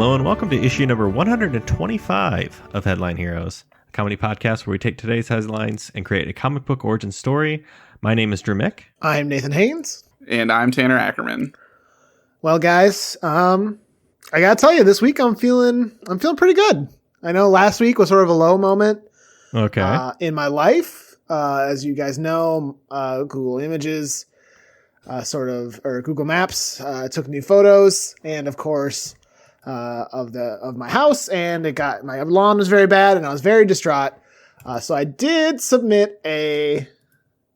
Hello and welcome to issue number 125 of Headline Heroes, a comedy podcast where we take today's headlines and create a comic book origin story. My name is Drew Mick. I'm Nathan Haynes. And I'm Tanner Ackerman. Well, guys, I gotta tell you, this week I'm feeling pretty good. I know last week was sort of a low moment in my life. As you guys know, Google Images or Google Maps took new photos, and of course of my house, and my lawn was very bad, and I was very distraught. So I did submit a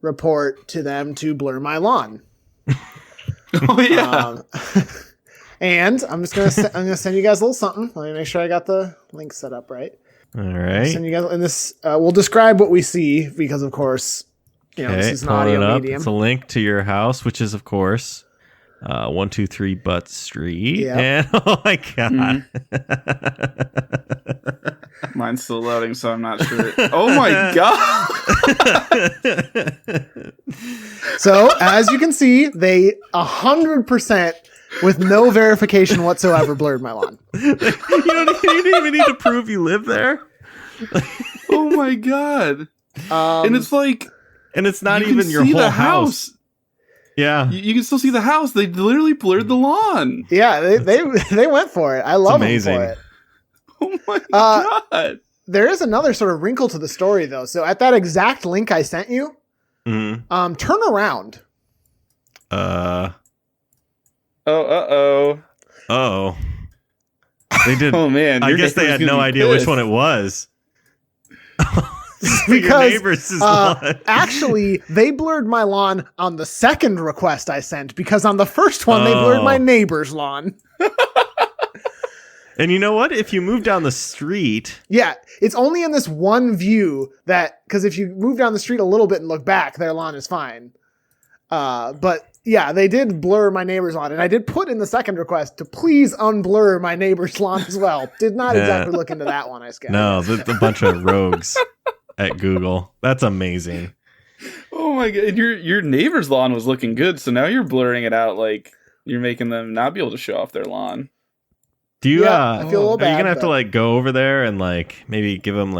report to them to blur my lawn. Oh yeah. And I'm gonna send you guys a little something. Let me make sure I got the link set up right. All right. Send you guys, and this we'll describe what we see because, of course, this is an audio medium. It's a link to your house, which is, of course, 123 Butt Street. Yep. And oh my god, Mine's still loading, so I'm not sure. Oh my god. So as you can see, they 100% with no verification whatsoever blurred my lawn. you didn't even need to prove you live there. Oh my god. And it's like, and it's not even your whole house. Yeah, you can still see the house. They literally blurred the lawn. Yeah, they went for it. I love them for it. Oh my god. There is another sort of wrinkle to the story, though. So at that exact link I sent you, turn around. Oh. They did. Oh man. I guess they had no idea which one it was. Because your neighbor's lawn. Actually, they blurred my lawn on the second request I sent, because on the first one they blurred my neighbor's lawn. And you know what? If you move down the street... Yeah, it's only in this one view because if you move down the street a little bit and look back, their lawn is fine. But yeah, they did blur my neighbor's lawn. And I did put in the second request to please unblur my neighbor's lawn as well. Did not exactly look into that one, I scattered. No, the bunch of rogues at Google. That's amazing. Oh my god. And your neighbor's lawn was looking good, so now you're blurring it out like you're making them not be able to show off their lawn. Do you? I feel a little bad. Are you gonna have to go over there and maybe give them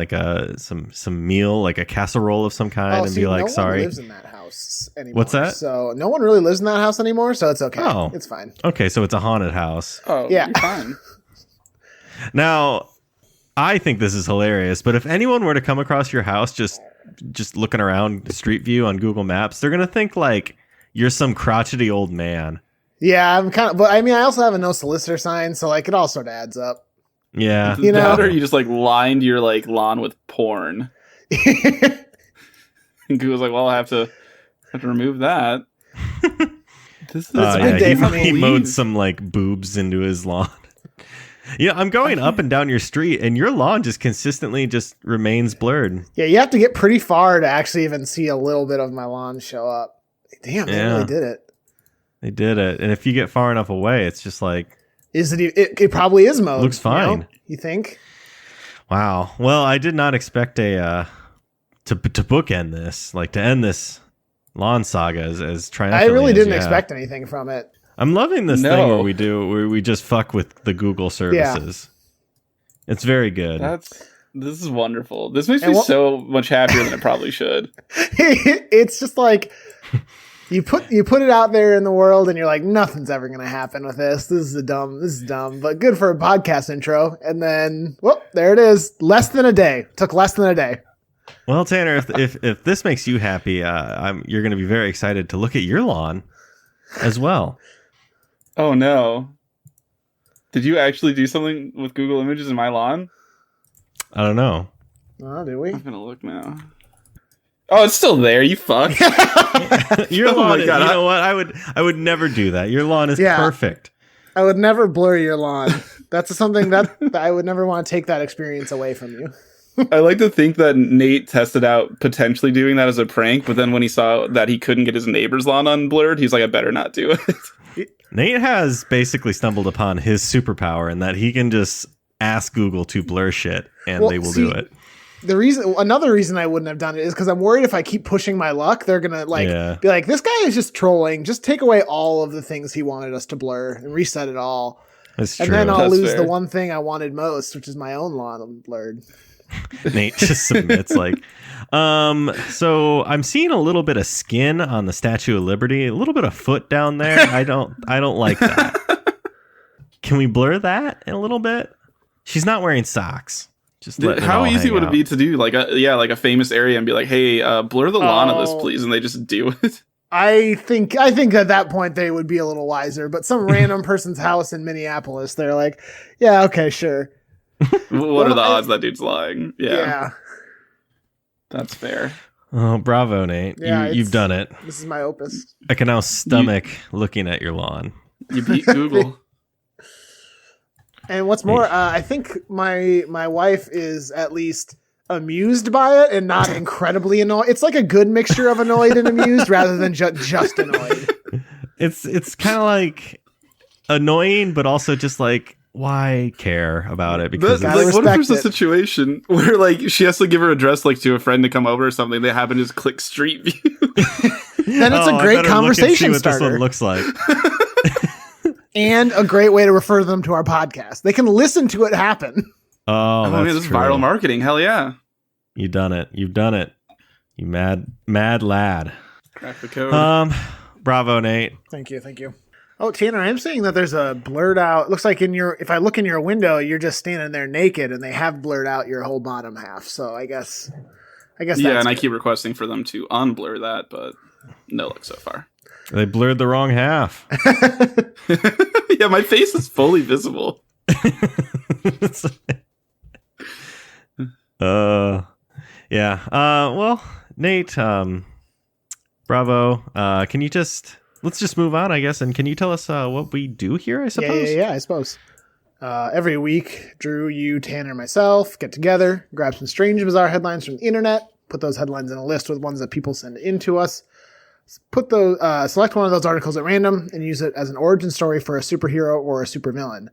some meal, like a casserole of some kind, and be like, "Sorry." No one lives in that house anymore. What's that? So no one really lives in that house anymore, so it's okay. Oh, it's fine. Okay, so it's a haunted house. Oh, yeah, you're fine. Now, I think this is hilarious, but if anyone were to come across your house just looking around Street View on Google Maps, they're gonna think you're some crotchety old man. Yeah, I'm kind of, but I mean, I also have a no solicitor sign, so it all sort of adds up. Yeah, Or you just lined your lawn with porn. And Google's like, well, I have to remove that. This is a big day for me. He mowed some boobs into his lawn. Yeah, I'm going up and down your street, and your lawn just consistently remains blurred. Yeah, you have to get pretty far to actually even see a little bit of my lawn show up. Damn, they really did it. They did it, and if you get far enough away, it's just is it? It probably is mowed. Looks fine. You think? Wow. Well, I did not expect to bookend this, to end this lawn saga as triumphantly. I really didn't expect anything from it. I'm loving this thing where we just fuck with the Google services. Yeah. It's very good. This is wonderful. This makes me so much happier than it probably should. It's just you put it out there in the world, and you're like, nothing's ever going to happen with this. This is dumb, but good for a podcast intro. And then, there it is. Less than a day. Took less than a day. Well, Tanner, if this makes you happy, you're going to be very excited to look at your lawn as well. Oh no! Did you actually do something with Google Images in my lawn? I don't know. Oh, did we? I'm gonna look now. Oh, it's still there. You fuck. Your lawn. You know what? I would never do that. Your lawn is perfect. I would never blur your lawn. That's something that I would never want to take that experience away from you. I like to think that Nate tested out potentially doing that as a prank, but then when he saw that he couldn't get his neighbor's lawn unblurred, he's like, I better not do it. Nate has basically stumbled upon his superpower in that he can just ask Google to blur shit and they will do it. Another reason I wouldn't have done it is because I'm worried if I keep pushing my luck, they're gonna be like, this guy is just trolling. Just take away all of the things he wanted us to blur and reset it all. That's and true. then I'll That's lose fair. the one thing I wanted most, which is my own lawn blurred. Nate just submits like, so I'm seeing a little bit of skin on the Statue of Liberty, a little bit of foot down there. I don't like that. Can we blur that in a little bit? She's not wearing socks. Just letting it How all easy hang would it out. be to do like a famous area and be like, hey, blur the lawn of this, please, and they just do it. I think at that point they would be a little wiser, but some random person's house in Minneapolis, they're like, yeah, okay, sure. What are the odds that dude's lying? Yeah, that's fair. Oh, bravo, Nate. Yeah, You've done it. This is my opus. I can now stomach looking at your lawn. You beat Google. And what's more, I think my wife is at least amused by it and not incredibly annoyed. It's like a good mixture of annoyed and amused rather than just annoyed. It's kind of like annoying, but also just like, why care about it? Because Like, gotta what if there's a respect it. situation where like she has to give her address like to a friend to come over or something? They happen to just click Street View. Then it's a I great better conversation look and see what starter. this one looks like. And a great way to refer them to our podcast. They can listen to it happen. Oh, I that's mean, this is true. viral marketing. Hell yeah! You done it. You've done it. You mad lad. Crack the code. Bravo, Nate. Thank you. Oh, Tanner, I'm seeing that there's a blurred out. Looks like if I look in your window, you're just standing there naked, and they have blurred out your whole bottom half. So I guess. That's yeah, and good. I keep requesting for them to unblur that, but no luck so far. They blurred the wrong half. Yeah, my face is fully visible. Yeah. Well, Nate, bravo. Can you let's just move on, I guess, and can you tell us what we do here, I suppose? Yeah, I suppose. Every week, Drew, you, Tanner, and myself get together, grab some strange and bizarre headlines from the internet, put those headlines in a list with ones that people send in to us, select one of those articles at random, and use it as an origin story for a superhero or a supervillain.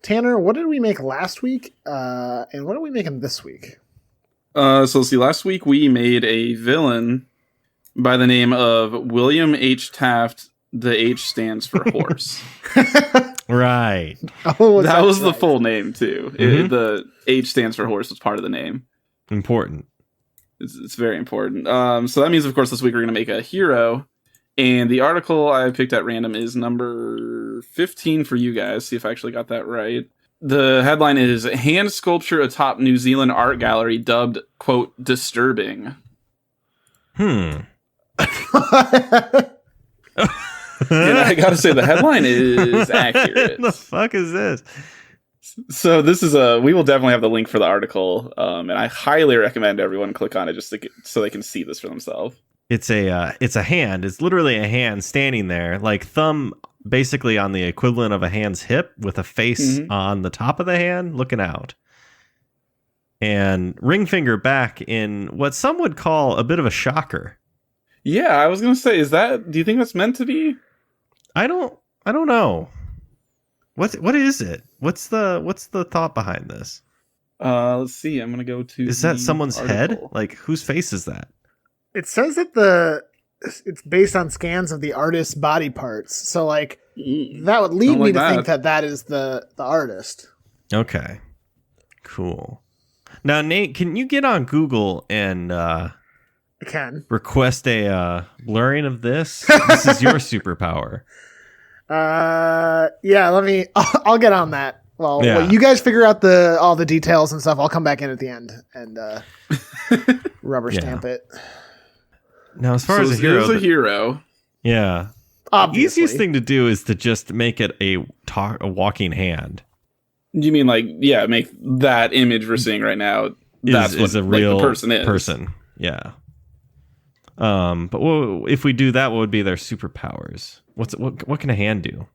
Tanner, what did we make last week, and what are we making this week? So let's see. Last week we made a villain by the name of William H. Taft. The H stands for horse. Right. Oh, That was the right. full name too. Mhm. The H stands for horse was part of the name. Important. It's very important. So that means, of course, this week we're going to make a hero. And the article I picked at random is number 15 for you guys. See if I actually got that right. The headline is Hand Sculpture Atop New Zealand Art Gallery Dubbed, quote, Disturbing. Hmm. And I gotta say, the headline is accurate. What the fuck is this? So this is we will definitely have the link for the article. And I highly recommend everyone click on it just so they can see this for themselves. It's a hand. It's literally a hand standing there, like thumb basically on the equivalent of a hand's hip with a face on the top of the hand looking out. And ring finger back in what some would call a bit of a shocker. Yeah, I was gonna say, do you think that's meant to be? I don't know. What is it? What's the thought behind this? Let's see. I'm gonna go to. Is that the someone's head? article. Like whose face is that? It says that it's based on scans of the artist's body parts. So, like, that would lead Don't me like to think that. that is the artist. Okay. Cool. Now, Nate, can you get on Google and I can. request a blurring of this? This is your superpower. Yeah, I'll get on that. Well, Yeah. you guys figure out all the details and stuff. I'll come back in at the end and rubber stamp it. Now, as far So as a this hero, is a hero. yeah, Obviously. easiest thing to do is to just make it a walking hand. You mean like make that image we're seeing right now? That's Is what a real the person is. person. Yeah. But if we do that, what would be their superpowers? What can a hand do?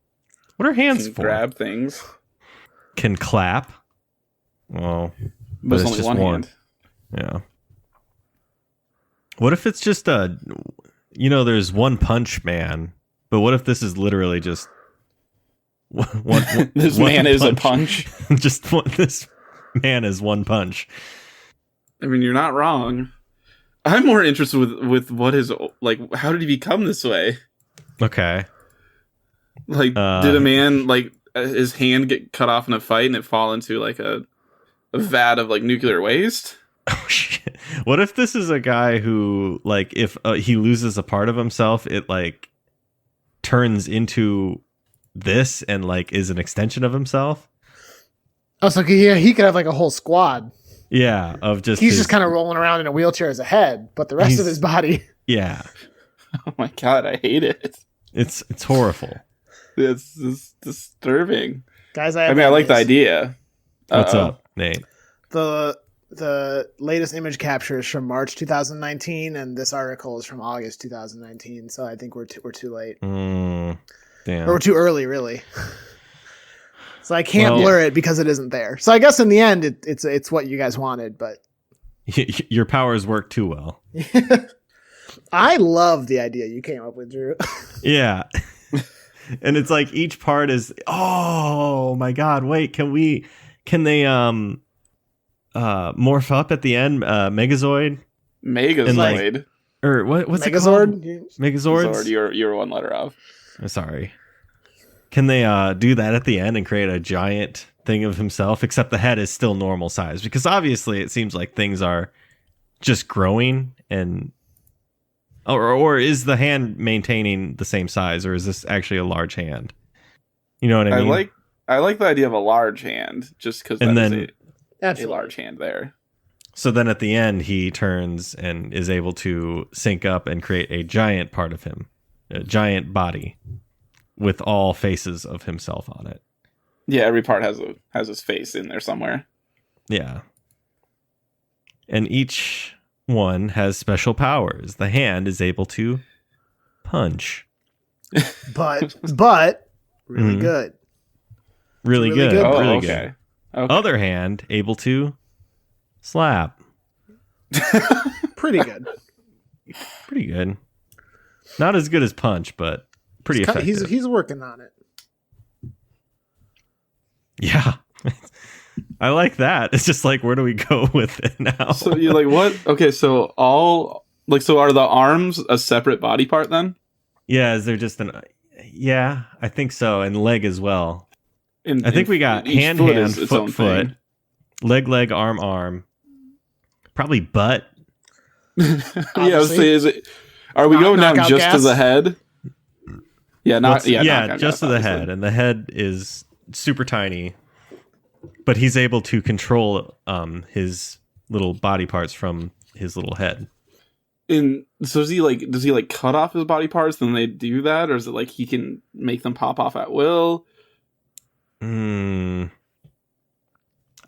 What are hands Can for? grab things. Can clap. Well, But it's it's only just one one. hand. Yeah. What if it's just there's One Punch Man, but what if this is literally just one This one man is a punch. this man is one punch. I mean, you're not wrong. I'm more interested with what is like. How did he become this way? Okay. Like, did a man like his hand get cut off in a fight and it fall into like a vat of like nuclear waste. Oh shit! What if this is a guy who, like, if he loses a part of himself, it like turns into this and like is an extension of himself? Oh, so he could have like a whole squad. Yeah, of just he's just kind of rolling around in a wheelchair as a head, but the rest of his body. Yeah. Oh my god, I hate it. It's horrible. It's disturbing. Guys, I like the idea. What's up, Nate? The latest image capture is from March 2019, and this article is from August 2019. So I think we're too late. Damn. Or we're too early, really. So I can't blur it because it isn't there. So I guess in the end, it's what you guys wanted, but your powers work too well. I love the idea you came up with, Drew. Yeah. And it's like each part is, oh my god, wait, can they morph up at the end? Megazord? Megazord. Or what's Megazord? it called? Megazords? You're one letter off. I'm sorry. Can they do that at the end and create a giant thing of himself, except the head is still normal size? Because obviously it seems like things are just growing, and or is the hand maintaining the same size, or is this actually a large hand? You know what I mean? I like the idea of a large hand, just because that is a large hand there. So then at the end, he turns and is able to sync up and create a giant part of him, a giant body with all faces of himself on it. Yeah, every part has his face in there somewhere. Yeah. And each one has special powers. The hand is able to punch. But really good. Really good. Oh, really okay. good. Other hand able to slap. Pretty good. Pretty good. Not as good as punch, but pretty effective. He's working on it. Yeah. I like that. It's just like, where do we go with it now? So you're like, what? Okay, so so are the arms a separate body part then? Yeah, is there just yeah, I think so. And leg as well. I think we got hand, foot, leg, arm, probably butt. Yeah, so are we going down just to the head? Yeah, just to the head, and the head is super tiny, but he's able to control his little body parts from his little head. So does he cut off his body parts, then they do that, or is it like he can make them pop off at will? I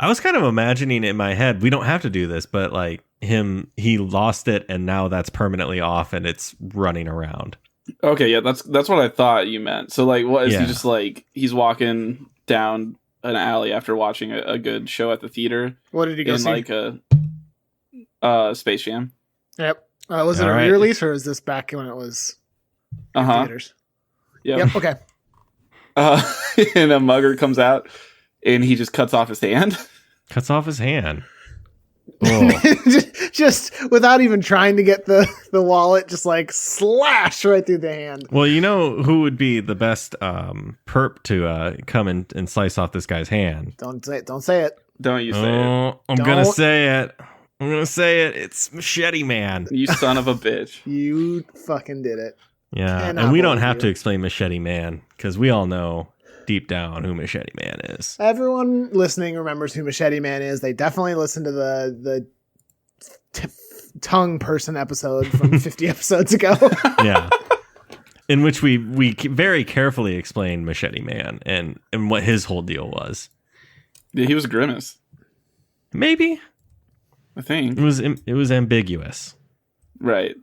was kind of imagining in my head, we don't have to do this, but like he lost it and now that's permanently off and it's running around. Okay, yeah, that's what I thought you meant. So like, what is he just like, he's walking down an alley after watching a good show at the theater? What did he go see? Like a Space Jam. Yep. Was it a re-release or is this back when it was in theaters? Yep. Okay. And a mugger comes out and he just cuts off his hand. Cuts off his hand. just without even trying to get the wallet, just like slash right through the hand. Well, you know who would be the best perp to come and slice off this guy's hand? Don't say it. Don't you say it. I'm gonna say it. It's Machete Man. You son of a bitch. You fucking did it. Yeah, and we don't have to explain Machete Man because we all know deep down who Machete Man is. Everyone listening remembers who Machete Man is. They definitely listened to the tongue person episode from 50 episodes ago. Yeah, in which we very carefully explained Machete Man and what his whole deal was. Yeah, he was Grimace. Maybe. I think it was ambiguous. Right.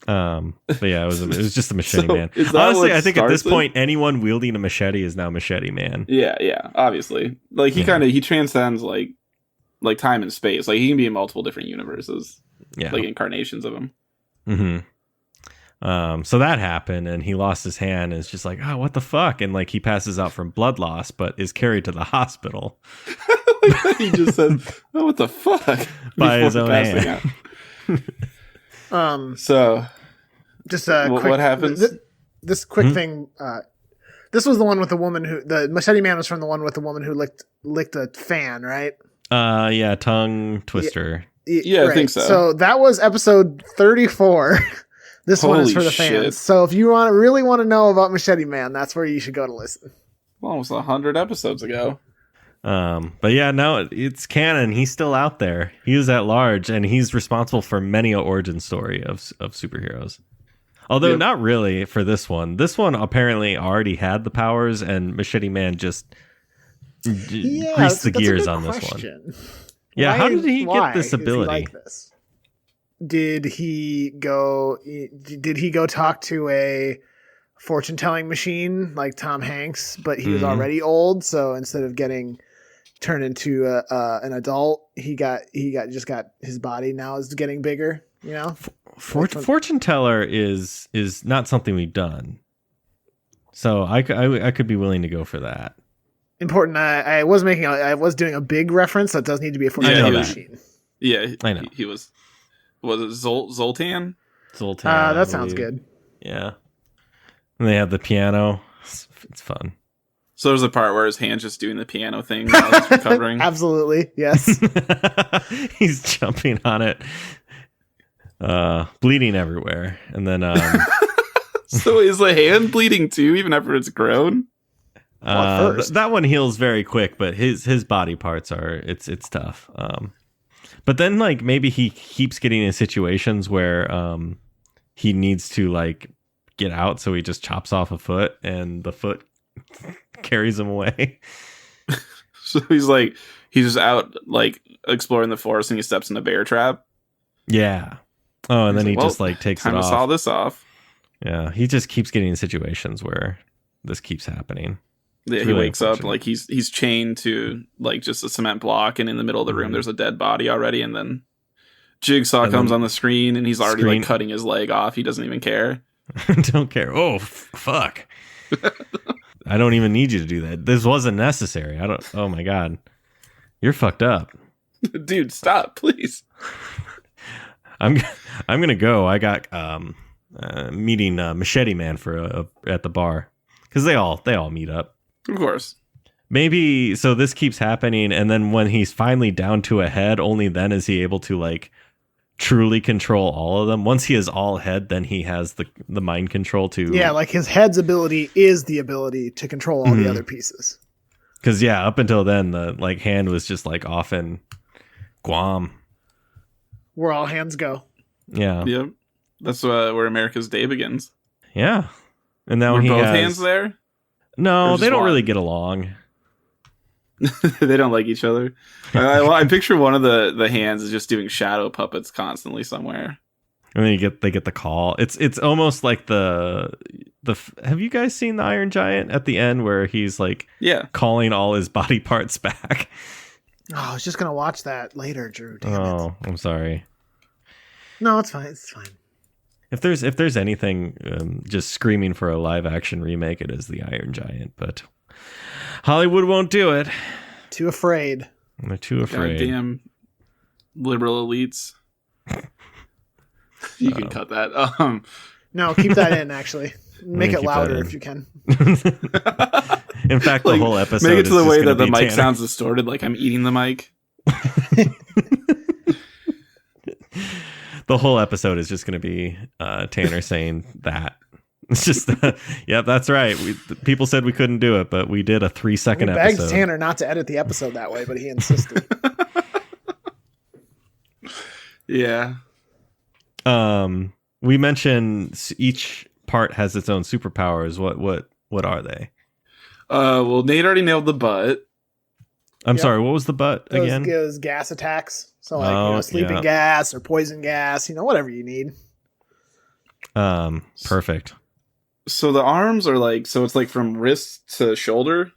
But yeah, it was just a Machete Man. Honestly, I think at this point, anyone wielding a machete is now Machete Man. Yeah, obviously. Like he transcends like time and space. Like he can be in multiple different universes. Yeah, like incarnations of him. Mm-hmm. So that happened, and he lost his hand. And it's just like, oh, what the fuck? And like he passes out from blood loss, but is carried to the hospital. He just said, "Oh, what the fuck?" By his own hand. So, just quick, what happens? This quick thing. This was the one with the woman the machete man was from the one with the woman who licked a fan, right? Yeah, tongue twister. Yeah, I think so. So that was episode 34. This one is for the shit. fans. So if you really want to know about Machete Man, that's where you should go to listen. Almost 100 episodes ago. But yeah, no, it's canon. He's still out there. He is at large, and he's responsible for many an origin story of superheroes. Although not really for this one. This one apparently already had the powers, and Machete Man just greased the gears on this one. Yeah, how did he get this ability? Like this? Did he go talk to a fortune telling machine like Tom Hanks, but he was already old, so instead of getting turned into an adult, he got his body now is getting bigger, you know? Fortune teller is not something we've done. So I could be willing to go for that. Important. I was doing a big reference, so it does need to be a fortune telling machine. Yeah, I know. He was it Zoltan? Zoltan. That sounds good. Yeah. And they have the piano. It's fun. So there's a part where his hand's just doing the piano thing while he's recovering. Absolutely, yes. He's jumping on it. Bleeding everywhere. And then so is the hand bleeding too, even after it's grown? That one heals very quick, but his body parts it's tough. But then like maybe he keeps getting in situations where he needs to like get out, so he just chops off a foot and the foot carries him away. So he's just out like exploring the forest and he steps in a bear trap. Yeah. Oh, and then he just like takes it time off. to saw this off. Yeah, he just keeps getting in situations where this keeps happening. Yeah, he wakes up like he's chained to like just a cement block, and in the middle of the room there's a dead body already, and then Jigsaw comes on the screen and he's already like cutting his leg off. He doesn't even care. Don't care. Oh fuck. I don't even need you to do that. This wasn't necessary. Oh my god. You're fucked up. Dude, stop, please. I'm gonna go. I got meeting Machete Man at the bar, because they all meet up. Of course. Maybe so this keeps happening, and then when he's finally down to a head, only then is he able to like truly control all of them. Once he is all head, then he has the mind control to like his head's ability is the ability to control all the other pieces. Because up until then the like hand was just like off in Guam, where all hands go. Yeah. Yep. That's where America's Day begins. Yeah. And now were he both has hands there? No, they don't really get along. They don't like each other. I picture one of the hands is just doing shadow puppets constantly somewhere. And then they get the call. It's almost like the have you guys seen the Iron Giant at the end where he's like calling all his body parts back? Oh, I was just gonna watch that later, Drew. Damn it. I'm sorry. No, it's fine. It's fine. If there's anything just screaming for a live action remake, it is the Iron Giant, but Hollywood won't do it. Too afraid. They're too afraid. Goddamn liberal elites. You can cut that. No, keep that in. Actually, make it louder if you can. In fact, the whole episode make it to the way that the mic Tanner. sounds distorted, like I'm eating the mic. The whole episode is just going to be Tanner saying that. It's just, yep, that's right. People said we couldn't do it, but we did a 3-second episode. We begged Tanner not to edit the episode that way, but he insisted. Yeah. We mentioned each part has its own superpowers. What are they? Well, Nate already nailed the butt. I'm sorry, what was the butt again? It was gas attacks. So like sleeping gas or poison gas, whatever you need. Perfect. So the arms are like, so it's like from wrist to shoulder.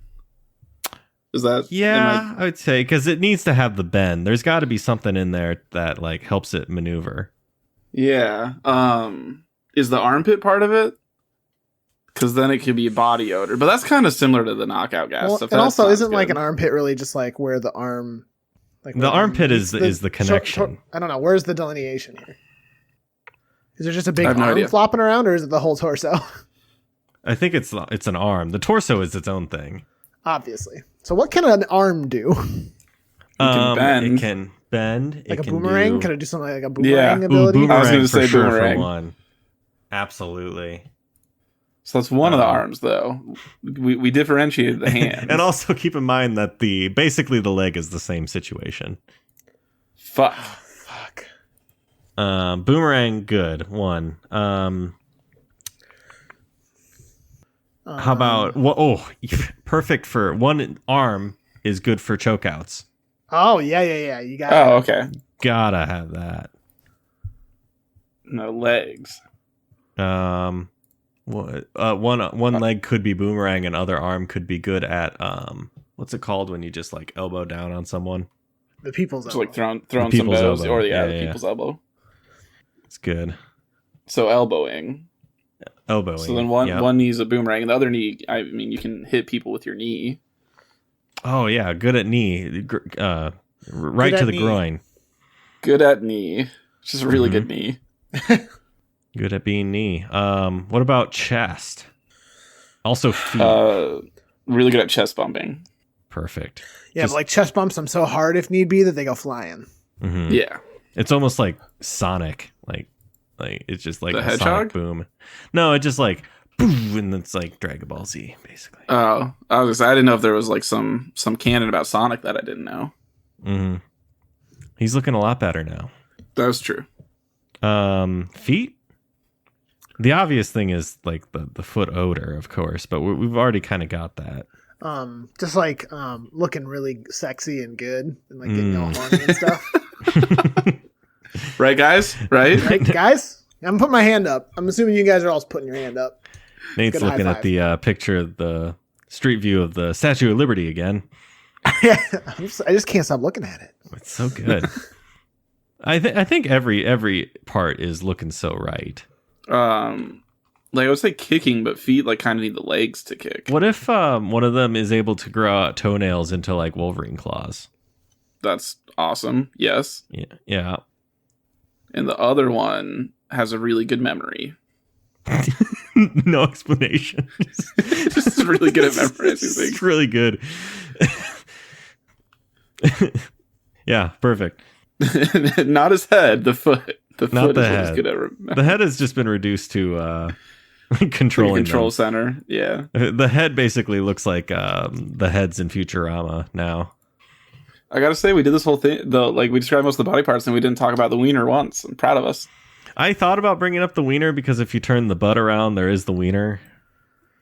Is that? Yeah, I would say, because it needs to have the bend. There's got to be something in there that like helps it maneuver. Yeah. Is the armpit part of it? Because then it could be body odor, but that's kind of similar to the knockout gas stuff. And also, isn't like an armpit really just like where the arm? Like the armpit is the connection. I don't know. Where's the delineation here? Is there just a big arm flopping around, or is it the whole torso? I think it's an arm. The torso is its own thing. Obviously. So what can an arm do? It can bend. It can bend. Like it a boomerang? Do... Can it do something like a boomerang ability? Boomerang, I was going to say sure boomerang. For one. Absolutely. So that's one of the arms, though. We differentiated the hands. And also keep in mind that basically the leg is the same situation. Fuck. Boomerang, good. One. How about perfect for one arm is good for chokeouts. Oh yeah. You got. Oh, okay. Gotta have that. No legs. One leg could be boomerang, and other arm could be good at what's it called when you just like elbow down on someone? The people's elbow. Just like throwing some bows, elbow. or the people's elbow. It's good. So elbowing. So then one knee's a boomerang, and the other knee, I mean, you can hit people with your knee. Oh yeah, good at knee. Right to the groin. Good at knee. Just a really good knee. Good at being knee. What about chest? Also feet. Really good at chest bumping. Perfect. Yeah, but like chest bumps them so hard if need be that they go flying. Mm-hmm. Yeah. It's almost like Sonic. Like it's just like the a hedgehog? Sonic boom. No, it just like boom, and it's like Dragon Ball Z basically. Oh, I didn't know if there was like some canon about Sonic that I didn't know. Mm-hmm. He's looking a lot better now. That's true. Feet. The obvious thing is like the foot odor, of course, but we've already kind of got that. Just like looking really sexy and good and like getting all horny and stuff. Right, guys? Right, guys? I'm putting my hand up. I'm assuming you guys are all putting your hand up. Nate's looking at the picture of the street view of the Statue of Liberty again. Yeah, I just can't stop looking at it. It's so good. I think every part is looking so right. Like I would say kicking, but feet like kind of need the legs to kick. What if one of them is able to grow out toenails into like Wolverine claws? That's awesome. Yes. Yeah. And the other one has a really good memory. No explanation. Just really good at memorizing things. It's really good. Yeah, perfect. Not his head, the foot. The Not foot the is head. what he's good at remembering. The head has just been reduced to controlling control them. center. Yeah. The head basically looks like the heads in Futurama now. I gotta say, we did this whole thing, though. Like, we described most of the body parts, and we didn't talk about the wiener once. I'm proud of us. I thought about bringing up the wiener because if you turn the butt around, there is the wiener.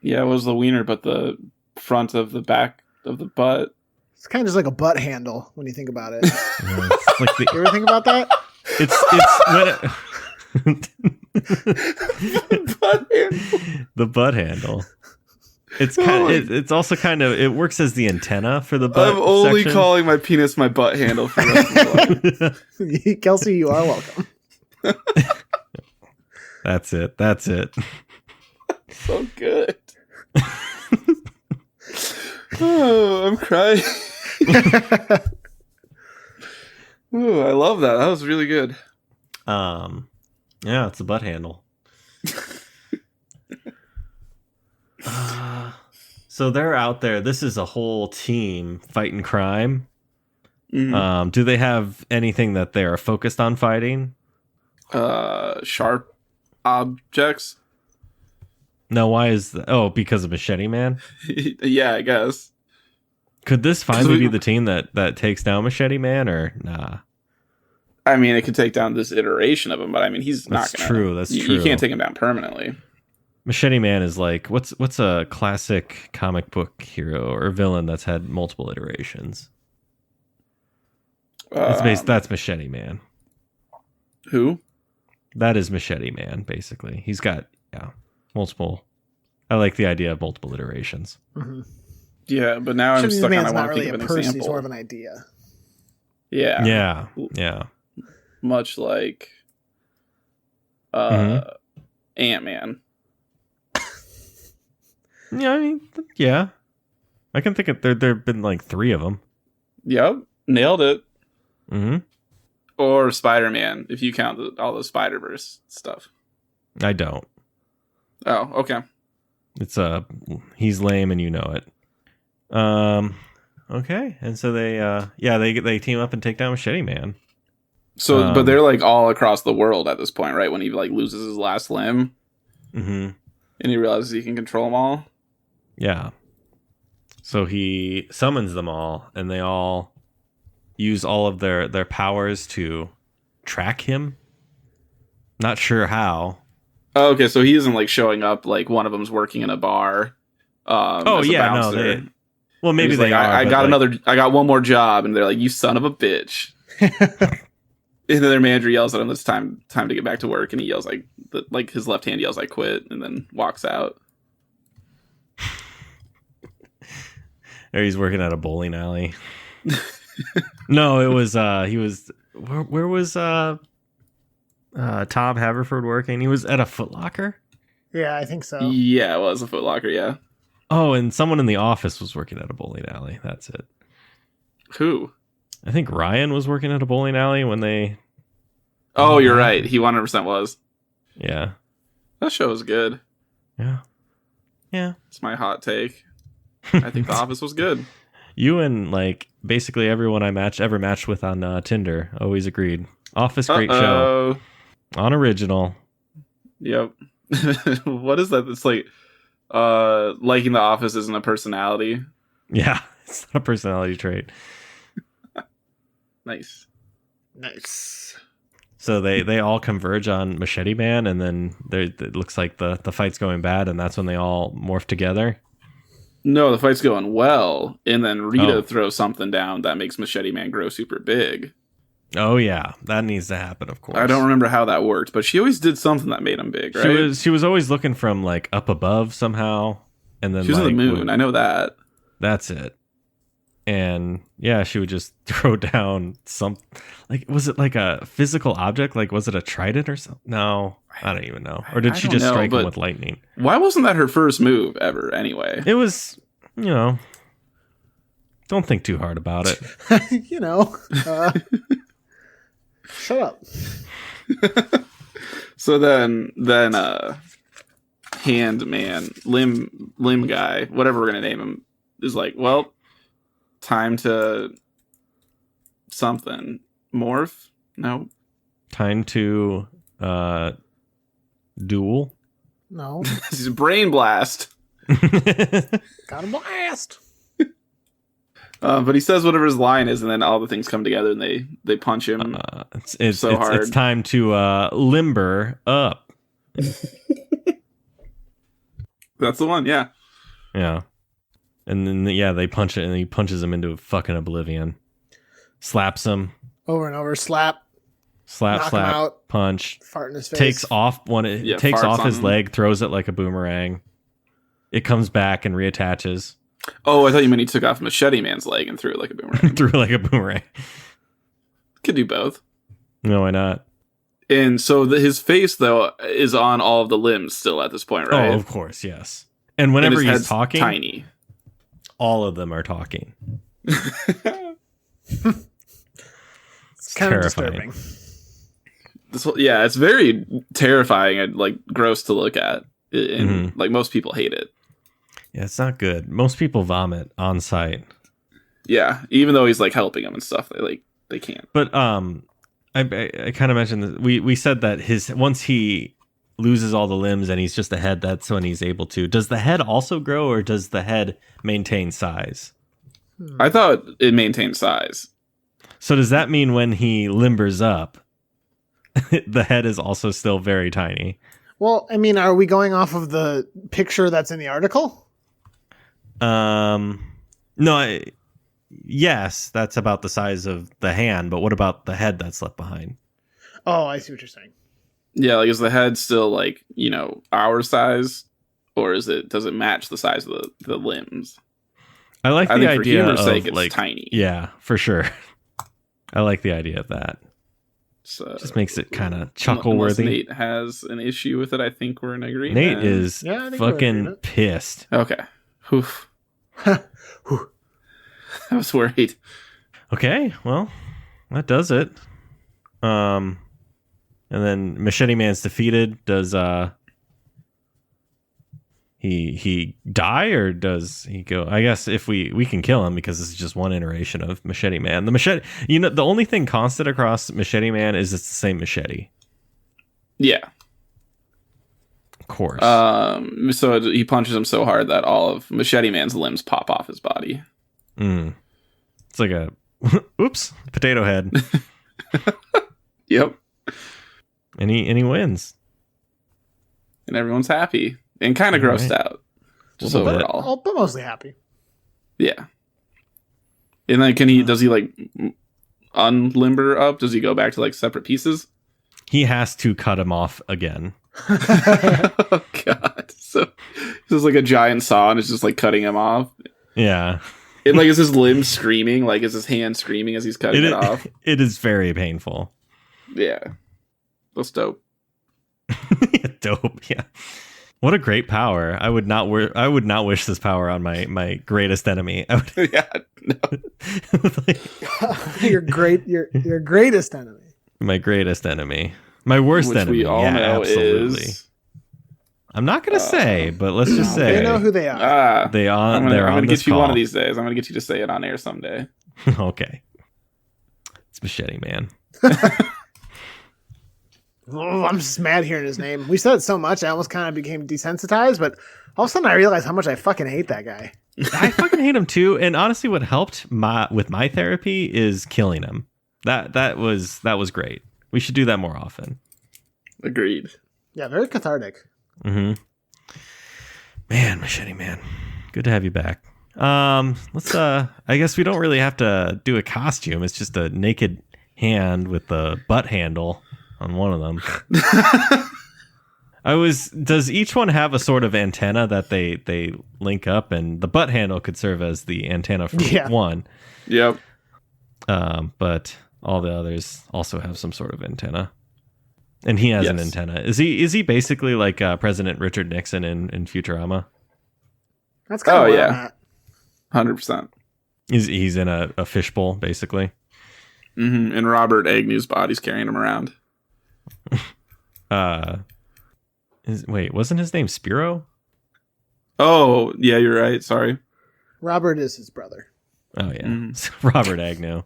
Yeah, it was the wiener, but the front of the back of the butt. It's kind of just like a butt handle when you think about it. Yeah, it's like You ever think about that? It's when the butt handle. It's kind of, it's also kind of, it works as the antenna for the butt. I'm only section. calling my penis my butt handle for the rest of my life. Kelsey, you are welcome. That's it. So good. Oh, I'm crying. Ooh, I love that. That was really good. Yeah, it's a butt handle. So they're out there. This is a whole team fighting crime. Mm-hmm. Do they have anything that they are focused on fighting? Sharp objects. No, why is that? Oh, because of Machete Man? Yeah, I guess. Could this finally be the team that takes down Machete Man, or nah? I mean, it could take down this iteration of him, but I mean, he's not gonna. True. That's true. You can't take him down permanently. Machete Man is like what's a classic comic book hero or villain that's had multiple iterations? That's Machete Man. Who? That is Machete Man. Basically, he's got multiple. I like the idea of multiple iterations. Mm-hmm. Yeah, but now I'm stuck on. I want to think of an example. He's more of an idea. Yeah. Yeah. Much like Ant-Man. Yeah, I mean, yeah. I can think of there've been like 3 of them. Yep, nailed it. Mm-hmm. Or Spider-Man, if you count all the Spider-Verse stuff. I don't. Oh, okay. He's lame and you know it. Okay, and so they team up and take down Machete Man. So, but they're like all across the world at this point, right? When he like loses his last limb, and he realizes he can control them all. Yeah. So he summons them all, and they all use all of their powers to track him. Not sure how. Oh, okay, so he isn't like showing up. Like one of them's working in a bar. As a bouncer. Well, maybe they like, are. I got one more job, and they're like, "You son of a bitch." And then their manager yells at him, "It's time to get back to work." And he yells like his left hand yells, "I quit," and then walks out. Or he's working at a bowling alley. No, it was he was where was Tom Haverford working? He was at a Foot Locker. Yeah, I think so. Yeah, it was a Foot Locker. Yeah. Oh, and someone in the office was working at a bowling alley. That's it. Who? I think Ryan was working at a bowling alley when they... Oh, you're right. He 100% was. Yeah. That show was good. Yeah. It's my hot take. I think The Office was good. You and like basically everyone I ever matched with on Tinder always agreed. Office, great show. On original. Yep. What is that? It's like liking The Office isn't a personality. Yeah, it's not a personality trait. Nice. So they all converge on Machete Man, and then it looks like the fight's going bad, and that's when they all morph together. No, the fight's going well, and then Rita throws something down that makes Machete Man grow super big. Oh yeah, that needs to happen, of course. I don't remember how that worked, but she always did something that made him big, right? She was always looking from like up above somehow, and then she was on the moon. I know that. That's it. And yeah, she would just throw down some, like, was it like a physical object? Like, was it a trident or something? No, I don't even know. Or did she just strike him with lightning? Why wasn't that her first move ever anyway? It was, don't think too hard about it. Shut up. So then hand man, limb guy, whatever we're going to name him, is like, well, time to something. Morph? No. Time to duel? No. This is brain blast. Got a blast. But he says whatever his line is, and then all the things come together, and they punch him it's hard. It's time to limber up. That's the one, yeah. Yeah. And then, they punch it, and he punches him into fucking oblivion. Slaps him. Over and over. Slap, slap, out, punch. Fart in his face. Takes off takes off his leg, throws it like a boomerang. It comes back and reattaches. Oh, I thought you meant he took off Machete Man's leg and threw it like a boomerang. Could do both. No, why not? And so his face, though, is on all of the limbs still at this point, right? Oh, of course, yes. And whenever he's talking, tiny. All of them are talking. It's kind terrifying. of disturbing. It's very terrifying and like gross to look at. And like most people hate it. Yeah, it's not good. Most people vomit on site. Yeah, even though he's like helping them and stuff, they can't. But I kind of mentioned that we said that once he loses all the limbs and he's just a head, that's when he's able to. Does the head also grow, or does the head maintain size? I thought it maintained size. So does that mean when he limbers up, the head is also still very tiny? Well, I mean, are we going off of the picture that's in the article? No, yes, that's about the size of the hand, but what about the head that's left behind? Oh, I see what you're saying. Yeah, like is the head still like, our size, or does it match the size of the limbs? I like the idea for humor's of sake, it's like tiny. Yeah, for sure. I like the idea of that. So, just makes it kind of chuckle worthy. Nate has an issue with it. I think we're in agreement. Nate is fucking pissed. Okay. Oof. I was worried. Okay, well, that does it. And then Machete Man's defeated. Does he die, or does he go? I guess if we can kill him, because this is just one iteration of Machete Man. The machete, the only thing constant across Machete Man is it's the same machete. Yeah. Of course. So he punches him so hard that all of Machete Man's limbs pop off his body. It's like a oops, potato head. Yep. And he wins. And everyone's happy. And kind of grossed out. Just overall. But mostly happy. Yeah. And then does he like unlimber up? Does he go back to like separate pieces? He has to cut him off again. Oh god. So this is like a giant saw and it's just like cutting him off. Yeah. And like is his limb screaming? Like is his hand screaming as he's cutting it off? It is very painful. Yeah. That's dope. Dope, yeah. What a great power! I would not wish this power on my greatest enemy. Yeah, no. Your greatest enemy. My greatest enemy. My worst Which enemy. We all know absolutely. Is. I'm not gonna say, but let's just say they know who they are. I'm gonna get you call. one of these days. I'm gonna get you to say it on air someday. Okay. It's Machete Man. Oh, I'm just mad hearing his name. We said it so much, I almost kind of became desensitized, but all of a sudden I realized how much I fucking hate that guy. I fucking hate him too. And honestly, what helped with my therapy is killing him. That was great. We should do that more often. Agreed. Yeah, very cathartic. Man, Machete Man, good to have you back. Let's I guess we don't really have to do a costume. It's just a naked hand with the butt handle on one of them. Does each one have a sort of antenna that they link up, and the butt handle could serve as the antenna for one. Yep. But all the others also have some sort of antenna. And he has an antenna. Is he basically like President Richard Nixon in Futurama? That's kind of where I'm at. 100%. He's in a fishbowl, basically. Mm-hmm. And Robert Agnew's body's carrying him around. Wait, wasn't his name Spiro? Oh, yeah, you're right. Sorry. Robert is his brother. Oh, yeah. Robert Agnew.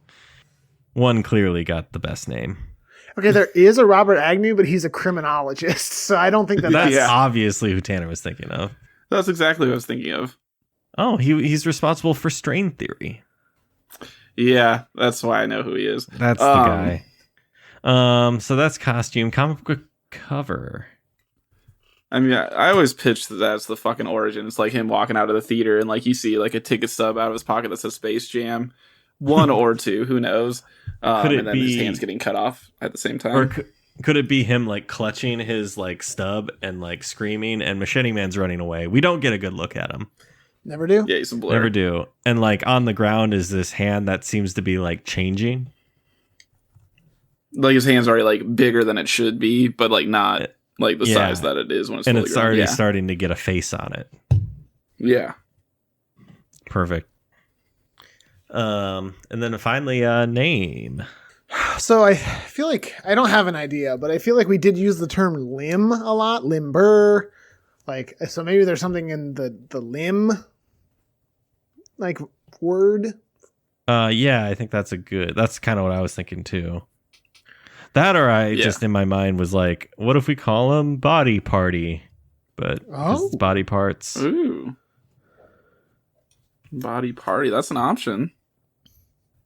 One clearly got the best name. Okay, there is a Robert Agnew, but he's a criminologist, so I don't think that's obviously who Tanner was thinking of. That's exactly what I was thinking of. Oh, he's responsible for strain theory. Yeah, that's why I know who he is. That's the guy. So that's costume, comic book cover. I mean, I always pitched that as the fucking origin. It's like him walking out of the theater and like you see like a ticket stub out of his pocket that says Space Jam. 1 or 2, who knows? Could it and then be, his hands getting cut off at the same time. Or could it be him like clutching his like stub and like screaming, and Machete Man's running away? We don't get a good look at him. Never do? Yeah, he's a blur. Never do. And like on the ground is this hand that seems to be like changing. Like his hand's already like bigger than it should be, but like not like the size that it is when it's and fully it's grown. already starting to get a face on it. Yeah. Perfect. And then finally, name. So I feel like I don't have an idea, but I feel like we did use the term limb a lot, limber. Like, so maybe there's something in the limb, like word. Yeah, I think that's kind of what I was thinking too. That, or just in my mind was like, what if we call him Body Party? But it's body parts. Ooh. Body Party. That's an option.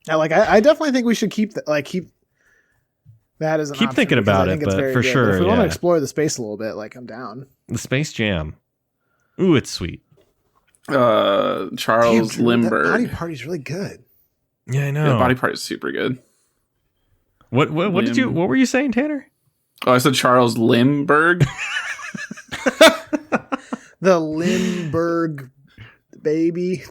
Yeah, like I definitely think we should keep that as an option. Keep thinking about it, but for sure. But if we want to explore the space a little bit, like I'm down. The Space Jam. Ooh, it's sweet. Charles Lindbergh. Body Party's really good. Yeah, I know. Yeah, Body Party is super good. What were you saying, Tanner? Oh, I said Charles Lindbergh. The Lindbergh baby.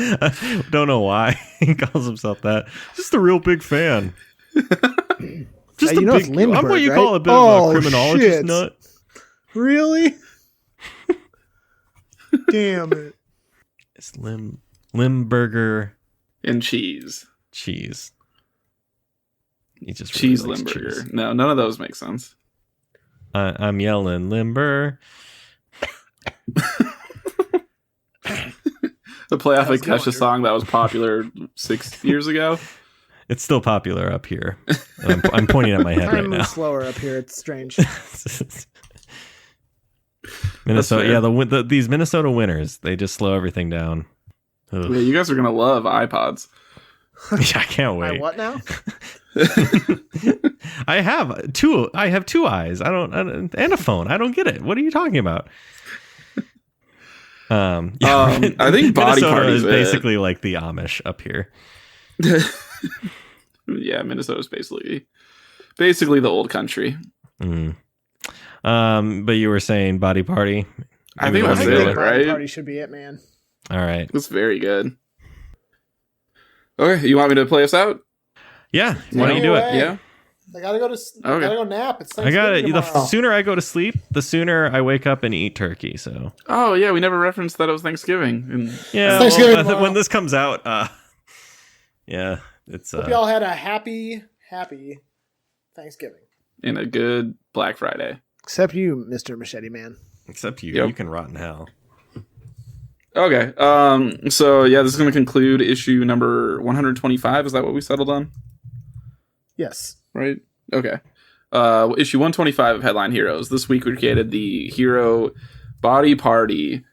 I don't know why he calls himself that. Just a real big fan. Just a big. I'm what you call a bit of a criminologist nut. Really? Damn it! It's Limburger and cheese. He just cheese really Limburger. Cheese. No, none of those make sense. I'm yelling limber. The play off a Kesha song that was popular 6 years ago. It's still popular up here. I'm pointing at my head right now. Slower up here. It's strange. Minnesota, yeah, these Minnesota winters, they just slow everything down. Ugh. Yeah, you guys are gonna love iPods. Yeah, I can't wait. What now? I have two eyes. I don't and a phone. I don't get it. What are you talking about? I think Body Minnesota Party is basically like the Amish up here. Yeah, Minnesota's basically the old country. Mm. But you were saying Body Party. I think that's it, right? Body Party should be it, man. All right, that's very good. Okay, you want me to play us out? Yeah, why don't you do it? Yeah. I gotta go nap. It's I got it. tomorrow. The sooner I go to sleep, the sooner I wake up and eat turkey. So. Oh yeah, we never referenced that it was Thanksgiving. Yeah, Thanksgiving when this comes out. Yeah, it's. Hope y'all had a happy Thanksgiving and a good Black Friday. Except you, Mr. Machete Man. Except you. Yep. You can rot in hell. Okay. So yeah, this is going to conclude issue number 125. Is that what we settled on? Yes. Right. Okay. Issue 125 of Headline Heroes. This week we created the hero Body Party,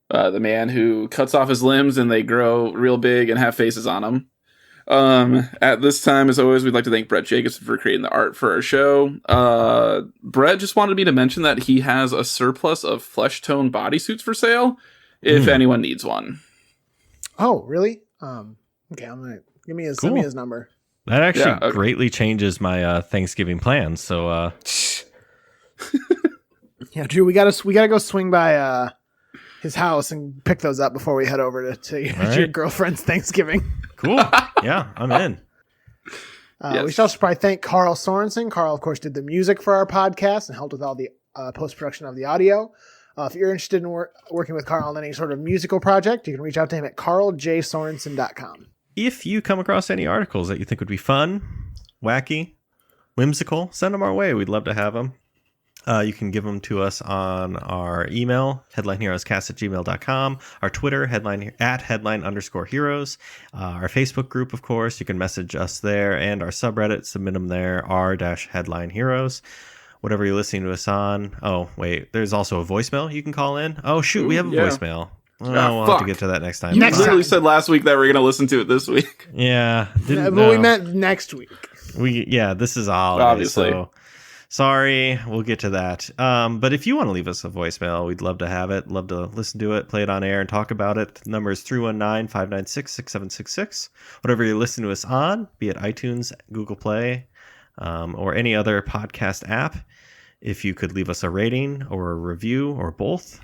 the man who cuts off his limbs and they grow real big and have faces on them. At this time, as always, we'd like to thank Brett Jacobson for creating the art for our show. Brett just wanted me to mention that he has a surplus of flesh tone bodysuits for sale if anyone needs one. Oh, really? Okay, I'm gonna send me his number. That actually greatly changes my Thanksgiving plans. So, yeah, Drew, we gotta go swing by his house and pick those up before we head over to your girlfriend's Thanksgiving. Cool. Yeah, I'm in. Yes. We should also probably thank Carl Sorensen. Carl, of course, did the music for our podcast and helped with all the post-production of the audio. If you're interested in working with Carl on any sort of musical project, you can reach out to him at carljsorensen.com. If you come across any articles that you think would be fun, wacky, whimsical, send them our way. We'd love to have them. You can give them to us on our email, headlineheroescast@gmail.com, our Twitter, headline_heroes, our Facebook group, of course. You can message us there, and our subreddit, submit them there, r-headlineheroes. Whatever you're listening to us on. Oh, wait, there's also a voicemail you can call in. Oh, shoot, we have a voicemail. We'll have to get to that next time. You literally said last week that we're going to listen to it this week. Yeah. But we meant next week. This is a holiday, obviously. So sorry, we'll get to that. But if you want to leave us a voicemail, we'd love to have it. Love to listen to it, play it on air, and talk about it. The number is 319-596-6766. Whatever you listen to us on, be it iTunes, Google Play, or any other podcast app. If you could leave us a rating or a review or both,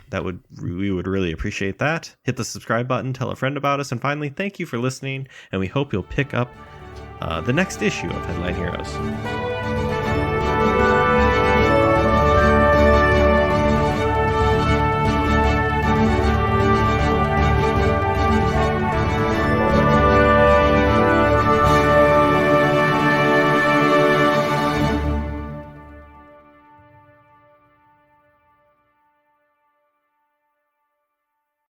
we would really appreciate that. Hit the subscribe button, tell a friend about us, and finally, thank you for listening, and we hope you'll pick up the next issue of Headline Heroes.